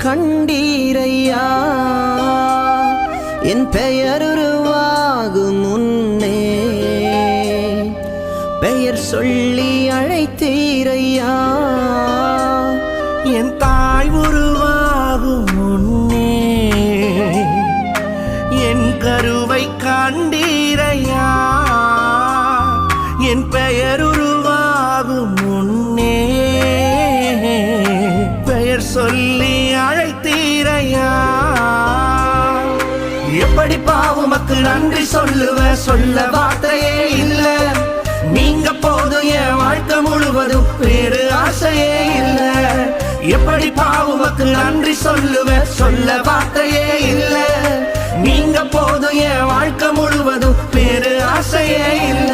கண்டீரையா என் பெயர் உருவாகும் முன்னே பெயர் சொல்லி அழைத்தீரையா என் தாய் உருவாகும் முன்னே என் கருவை கண்டீரையா என் பெயர் உருவாகும் முன்னே பெயர் சொல்லி அழைத்தீரையா எப்படி பாவுமக்கு நன்றி சொல்ல வார்த்தையே இல்ல நீங்க போதும் என் வாழ்க்கை முழுவதும் வேறு ஆசையே இல்ல எப்படி பாவுமக்கு நன்றி சொல்ல வார்த்தையே இல்ல நீங்க போதும் என் வாழ்க்கை முழுவதும் வேறு ஆசையே இல்ல